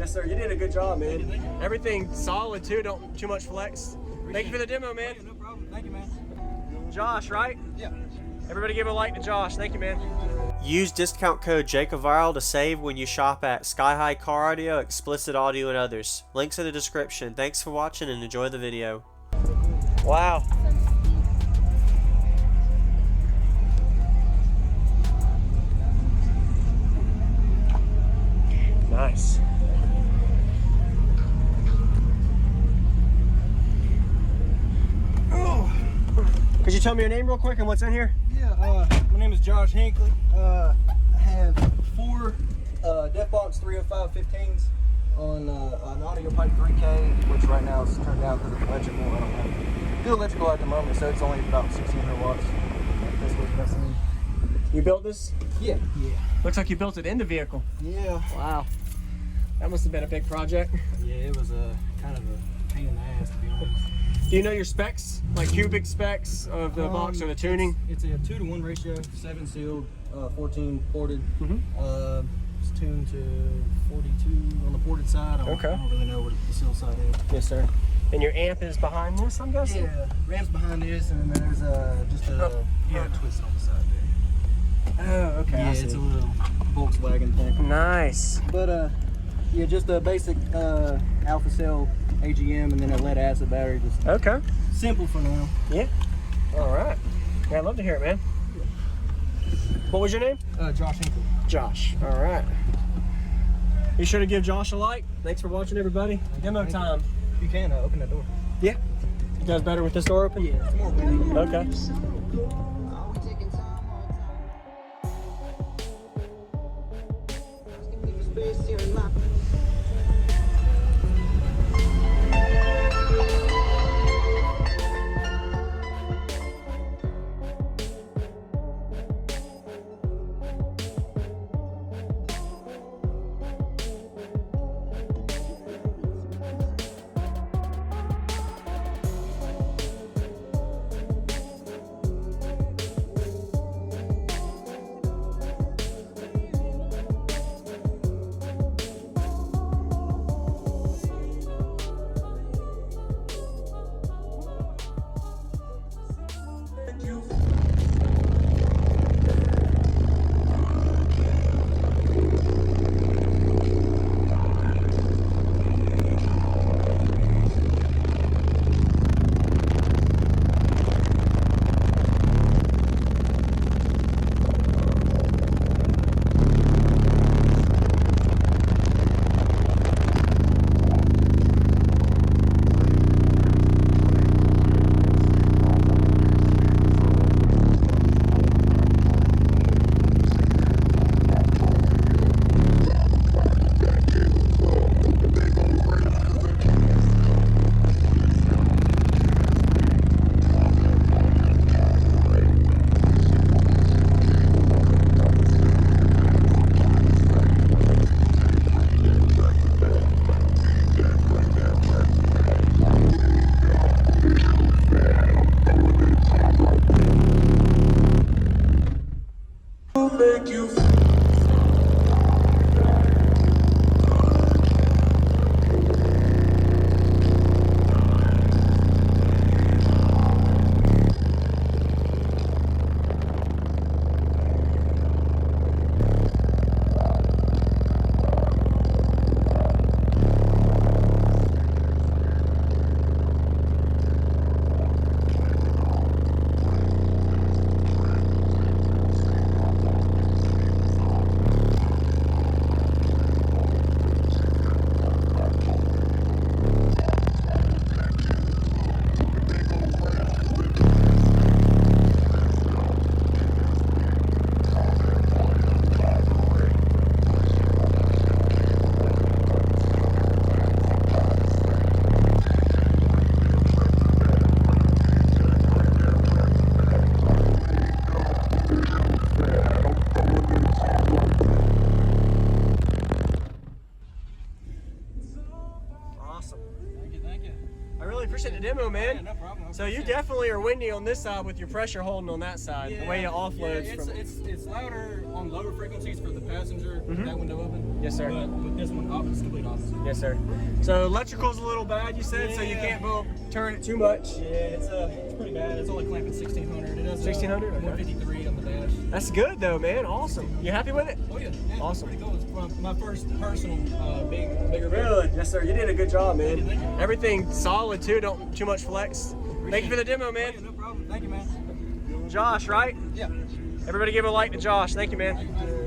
Yes, sir. You did a good job, man. Everything solid too. Don't too much flex. Thank you for the demo, man. No problem. Thank you, man. Josh, right? Yeah. Everybody give a like to Josh. Thank you, man. Use discount code JACOVIRAL to save when you shop at Sky High Car Audio, Explicit Audio, and others. Links in the description. Thanks for watching and enjoy the video. Wow. Nice. Oh. Could you tell me your name real quick and what's in here? Yeah, my name is Josh Hinckley. I have 4 DB-SA305 15s on an audio pipe 3K, which right now is turned down because of electrical. I don't have good electrical at the moment, so it's only about 1600 watts. That's what's messing me. You built this? Yeah. Looks like you built it in the vehicle. Yeah. Wow. That must have been a big project. Yeah, it was a kind of a pain in the ass, to be honest. Do you know your specs? Like cubic specs of the box or the tuning? It's a 2-to-1 ratio, 7 sealed, 14 ported. It's tuned to 42 on the ported side. I don't really know what the seal side is. Yes, sir. And your amp is behind this, I'm guessing? Yeah, ram's behind this, and then there's just a twist on the side there. Oh, okay. Yeah, it's a little Volkswagen thing. Nice. But yeah, just a basic alpha cell AGM, and then a lead acid battery. Just okay. Simple for now. Yeah. All right. Yeah, I'd love to hear it, man. What was your name? Josh Hinckley. Josh. All right. Be sure to give Josh a like. Thanks for watching, everybody. Demo time. You can open that door. Yeah. You guys better with this door open? Yeah, it's more windy. Okay. appreciate the demo, man. Yeah, no problem. So you definitely are windy on this side with your pressure holding on that side. The way it offloads it's louder on lower frequencies for the passenger with that window open. Yes, sir. But with this one, it's complete opposite. Yes, sir. So electrical's a little bad, you said, so you can't turn it too much. Yeah, it's pretty bad. It's only clamping 1600. It does 1600? Okay. 153 on the dash. That's good though, man. Awesome. You happy with it? Oh yeah. Awesome. Pretty cool. It's my first personal bigger Really? Yes, sir. You did a good job, man. Thank you. Everything solid too. Don't too much flex. Thank you for the demo, man. Yeah, no problem. Thank you, man. Josh, right? Yeah. Everybody give a like to Josh. Thank you, man.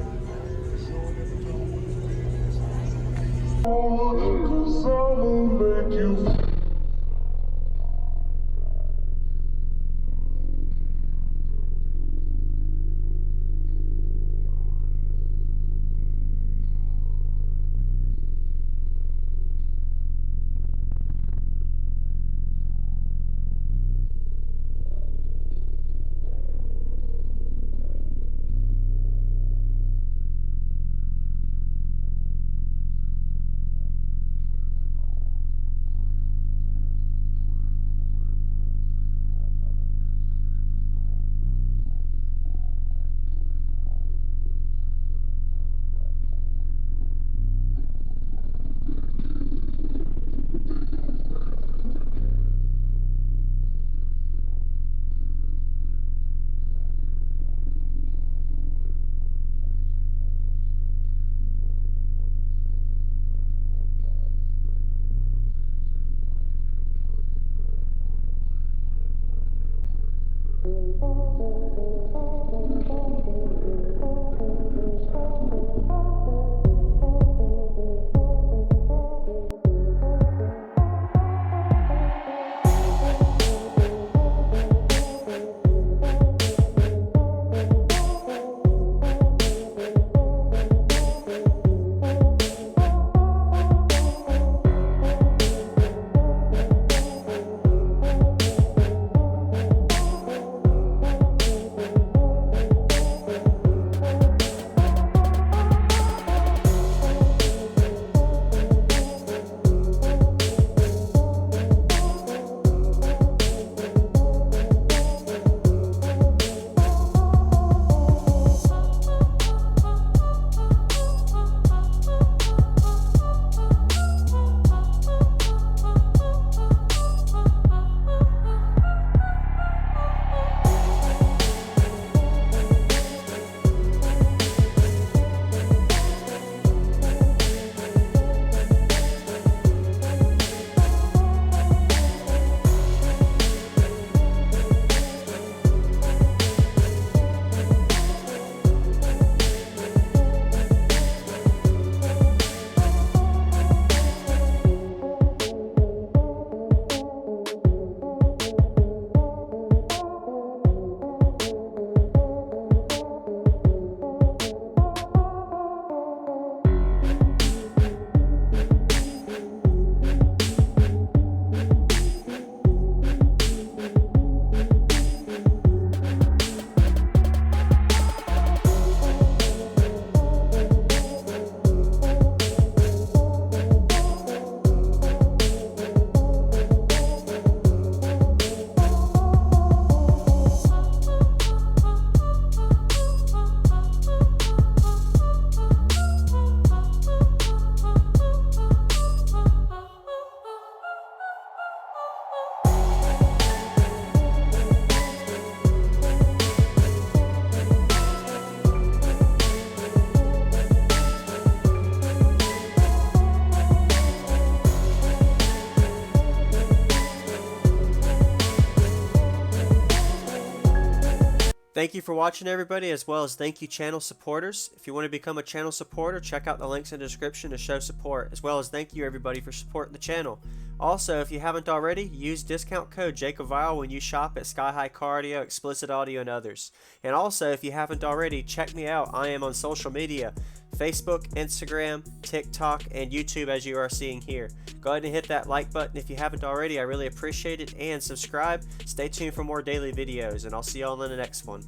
Thank you for watching, everybody, as well as thank you channel supporters. If you want to become a channel supporter, check out the links in the description to show support, as well as thank you everybody for supporting the channel. Also, if you haven't already, use discount code JACOBVIRAL when you shop at Sky High Car Audio, Explicit Audio, and others. And also, if you haven't already, check me out. I am on social media, Facebook, Instagram, TikTok, and YouTube, as you are seeing here. Go ahead and hit that like button if you haven't already. I really appreciate it. And subscribe. Stay tuned for more daily videos, and I'll see y'all in the next one.